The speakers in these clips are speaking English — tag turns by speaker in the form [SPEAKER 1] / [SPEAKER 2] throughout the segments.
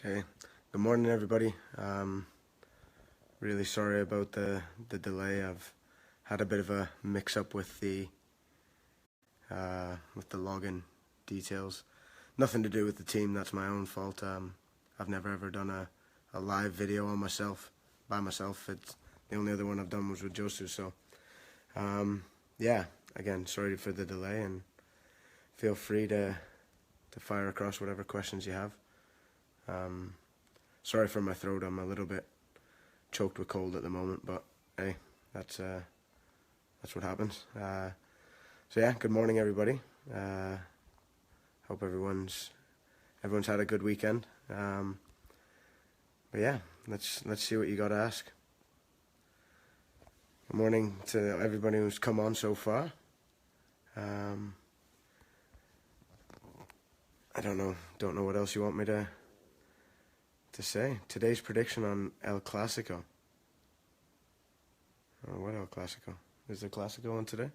[SPEAKER 1] Okay, good morning everybody. Really sorry about the delay. I've had a bit of a mix up with the login details. Nothing to do with the team, that's my own fault. I've never ever done a live video on myself, by myself. It's the only other one I've done was with Josu, so yeah, again, sorry for the delay, and feel free to fire across whatever questions you have. Sorry for my throat, I'm a little bit choked with cold at the moment, but hey, that's what happens. So yeah, good morning everybody. Hope everyone's had a good weekend. But yeah, let's see what you got to ask. Good morning to everybody who's come on so far. I don't know what else you want me to say. Today's prediction on El Clasico. Oh, what El Clasico? Is there Clasico on today?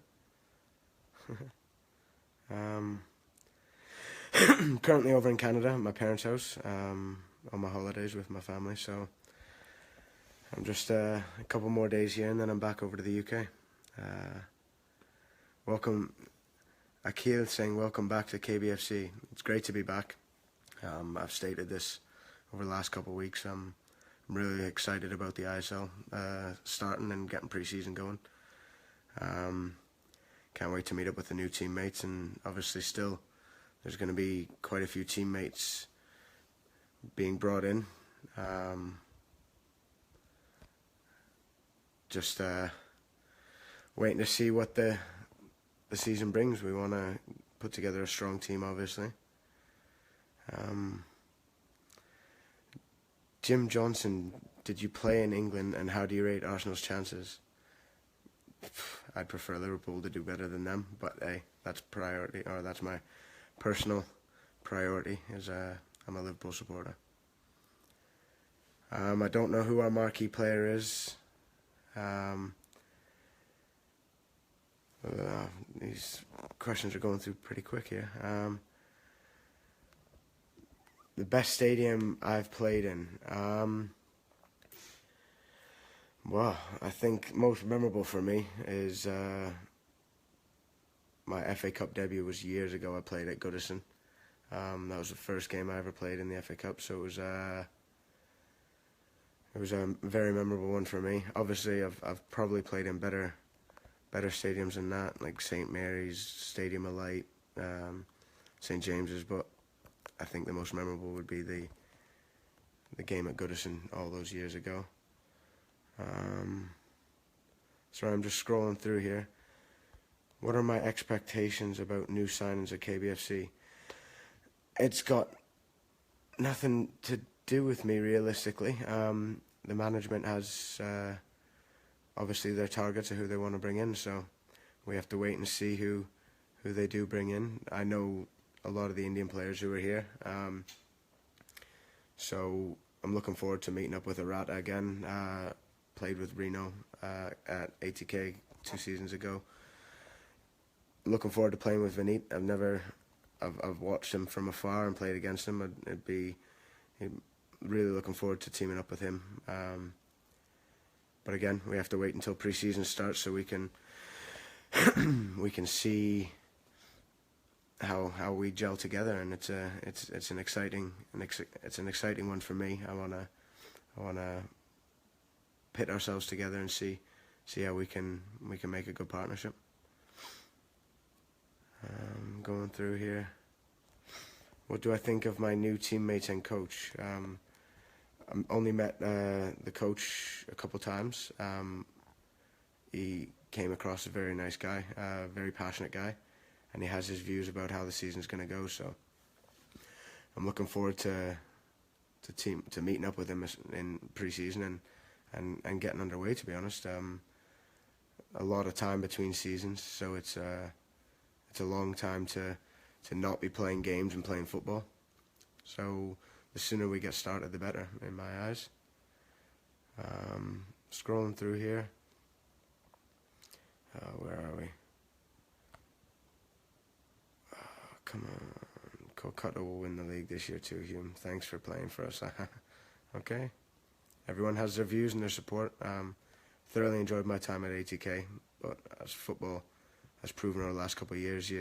[SPEAKER 1] Currently over in Canada at my parents' house on my holidays with my family, so I'm just a couple more days here and then I'm back over to the UK. Welcome, Akil saying welcome back to KBFC. It's great to be back. I've stated this over the last couple of weeks. I'm really excited about the ISL starting and getting pre-season going. Can't wait to meet up with the new teammates, and obviously still there's going to be quite a few teammates being brought in. Just waiting to see what the season brings. We want to put together a strong team, obviously. Jim Johnson, did you play in England, and how do you rate Arsenal's chances? I'd prefer Liverpool to do better than them, but hey, that's priority, or that's my personal priority. I'm a Liverpool supporter. I don't know who our marquee player is. These questions are going through pretty quick here. The best stadium I've played in. Well, I think most memorable for me is my FA Cup debut was years ago. I played at Goodison. That was the first game I ever played in the FA Cup, so it was a very memorable one for me. Obviously, I've probably played in better stadiums than that, like St Mary's, Stadium of Light, St James's, but I think the most memorable would be the game at Goodison all those years ago. Sorry, I'm just scrolling through here. What are my expectations about new signings at KBFC? It's got nothing to do with me, realistically. The management has obviously their targets of who they want to bring in, so we have to wait and see who they do bring in. I know a lot of the Indian players who are here, so I'm looking forward to meeting up with Arata again. Played with Reno at ATK 2 seasons ago. Looking forward to playing with Vineet. I've watched him from afar and played against him. I'd be really looking forward to teaming up with him. But again, we have to wait until pre-season starts so we can see how we gel together, and it's an exciting one for me. I wanna pit ourselves together and see how we can make a good partnership. Going through here. What do I think of my new teammates and coach? I only met the coach a couple times. He came across a very nice guy, a very passionate guy, and he has his views about how the season's going to go. So I'm looking forward to meeting up with him in pre-season and getting underway. To be honest, a lot of time between seasons, so it's a long time to not be playing games and playing football. So the sooner we get started, the better, in my eyes. Scrolling through here. Where are we? Come on, Kolkata will win the league this year too, Hume. Thanks for playing for us. Okay. Everyone has their views and their support. Thoroughly enjoyed my time at ATK, but as football has proven over the last couple of years,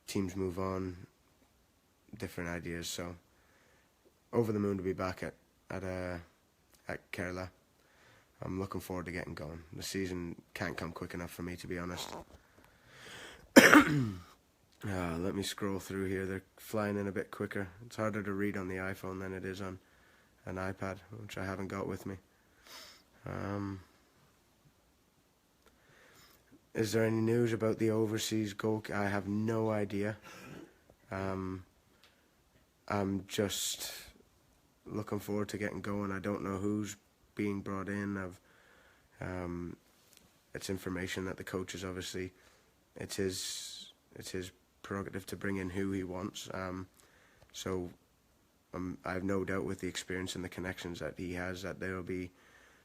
[SPEAKER 1] teams move on, different ideas. So over the moon to be back at Kerala. I'm looking forward to getting going. The season can't come quick enough for me, to be honest. Let me scroll through here. They're flying in a bit quicker. It's harder to read on the iPhone than it is on an iPad, which I haven't got with me. Is there any news about the overseas goal? I have no idea. I'm just looking forward to getting going. I don't know who's being brought in. It's information that the coach is obviously, it's his prerogative to bring in who he wants. So I have no doubt with the experience and the connections that he has that there will be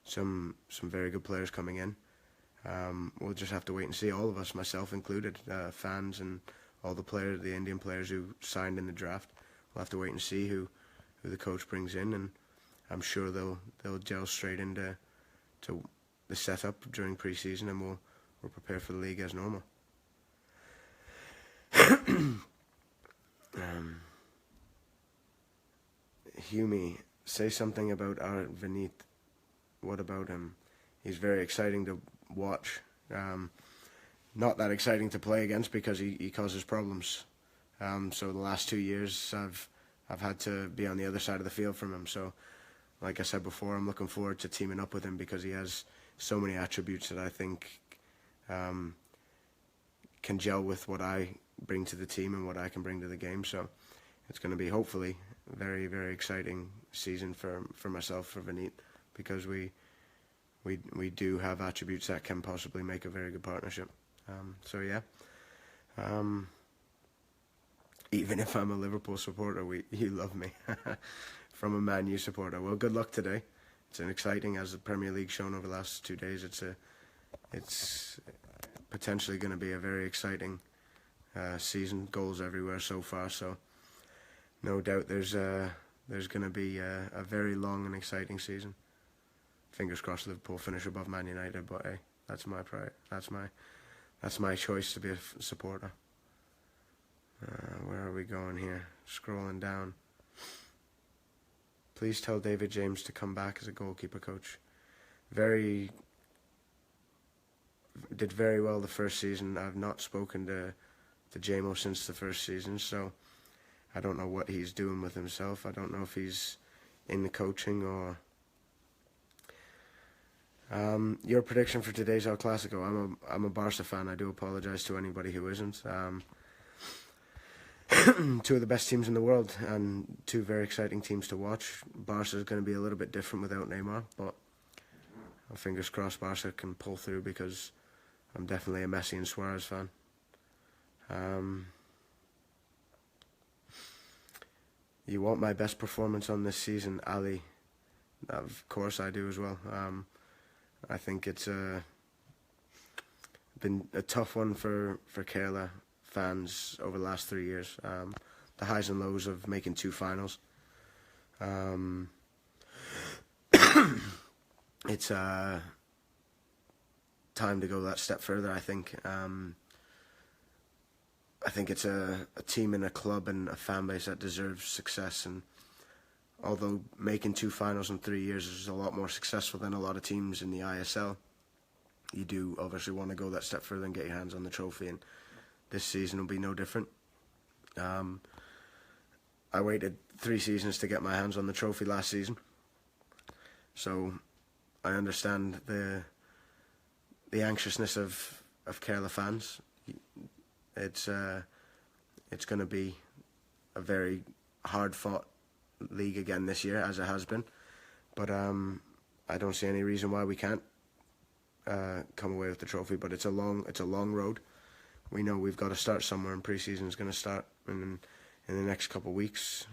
[SPEAKER 1] some very good players coming in. We'll just have to wait and see. All of us, myself included, fans and all the players, the Indian players who signed in the draft. We'll have to wait and see who the coach brings in, and I'm sure they'll gel straight into the setup during pre-season, and we'll prepare for the league as normal. Hume, say something about our Vineet. What about him? He's very exciting to watch. Not that exciting to play against because he causes problems. So the last 2 years I've had to be on the other side of the field from him. So, like I said before, I'm looking forward to teaming up with him because he has so many attributes that I think can gel with what I bring to the team and what I can bring to the game. So it's going to be hopefully a very, very exciting season for myself, for Vineet, because we do have attributes that can possibly make a very good partnership. So yeah, even if I'm a Liverpool supporter, you love me. From a Man U supporter, well, good luck today. It's an exciting, as the Premier League shown over the last 2 days. It's potentially going to be a very exciting season. Goals everywhere so far, so no doubt there's going to be a very long and exciting season. Fingers crossed Liverpool finish above Man United, but hey, that's my pride. That's my choice to be a supporter. Where are we going here? Scrolling down. Please tell David James to come back as a goalkeeper coach. Did very well the first season. I've not spoken to Jamo since the first season, so I don't know what he's doing with himself. I don't know if he's in the coaching or... your prediction for today's El Clasico. I'm a Barca fan. I do apologise to anybody who isn't. Two of the best teams in the world and two very exciting teams to watch. Barca is going to be a little bit different without Neymar, but fingers crossed Barca can pull through because I'm definitely a Messi and Suarez fan. You want my best performance on this season, Ali? Of course I do as well. I think it's been a tough one for Kerala fans over the last 3 years. The highs and lows of making 2 finals. It's time to go that step further, I think. I think it's a team and a club and a fan base that deserves success, and although making 2 finals in 3 years is a lot more successful than a lot of teams in the ISL, you do obviously want to go that step further and get your hands on the trophy, and this season will be no different. I waited 3 seasons to get my hands on the trophy last season, so I understand the anxiousness of Kerala fans. It's going to be a very hard-fought league again this year, as it has been, but I don't see any reason why we can't come away with the trophy. But it's a long road. We know we've got to start somewhere, and pre-season is going to start in the next couple of weeks.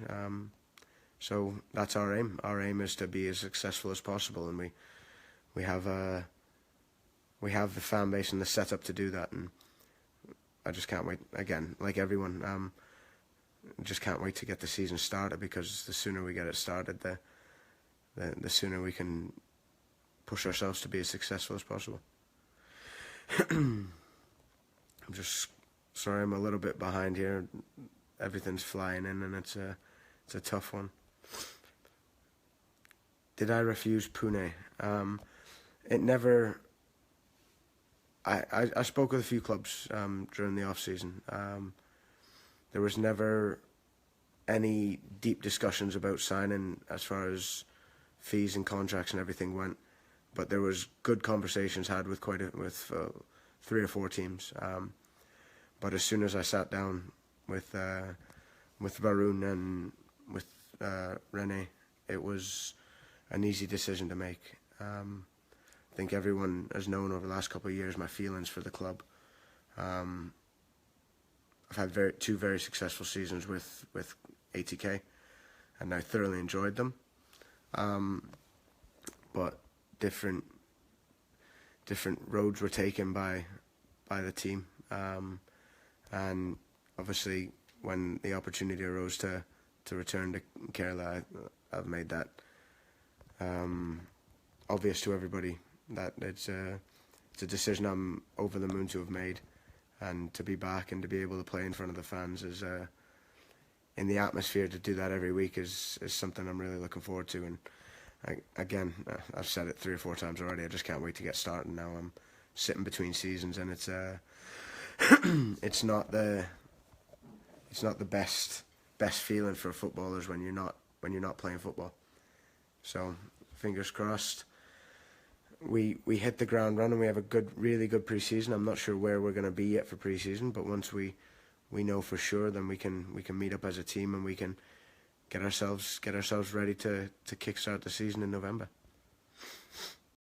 [SPEAKER 1] So that's our aim. Our aim is to be as successful as possible, and we have the fan base and the setup to do that, and I just can't wait. Again, like everyone, just can't wait to get the season started, because the sooner we get it started, the sooner we can push ourselves to be as successful as possible. I'm just sorry, I'm a little bit behind here. Everything's flying in, and it's a tough one. Did I refuse Pune? It never. I spoke with a few clubs during the off season. There was never any deep discussions about signing as far as fees and contracts and everything went, but there was good conversations had with with 3 or 4 teams. But as soon as I sat down with Varun and with Rene, it was an easy decision to make. I think everyone has known over the last couple of years my feelings for the club. I've had 2 very successful seasons with ATK, and I thoroughly enjoyed them. But different roads were taken by the team, and obviously when the opportunity arose to return to Kerala, I've made that obvious to everybody that it's a decision I'm over the moon to have made, and to be back and to be able to play in front of the fans is in the atmosphere, to do that every week is something I'm really looking forward to. And I've said it 3 or 4 times already, I just can't wait to get started now. I'm sitting between seasons, and it's it's not the best feeling for footballers when you're not playing football. So fingers crossed. We hit the ground running. We have a really good pre-season. I'm not sure where we're going to be yet for pre-season, but once we know for sure, then we can meet up as a team, and we can get ourselves ready to kickstart the season in November.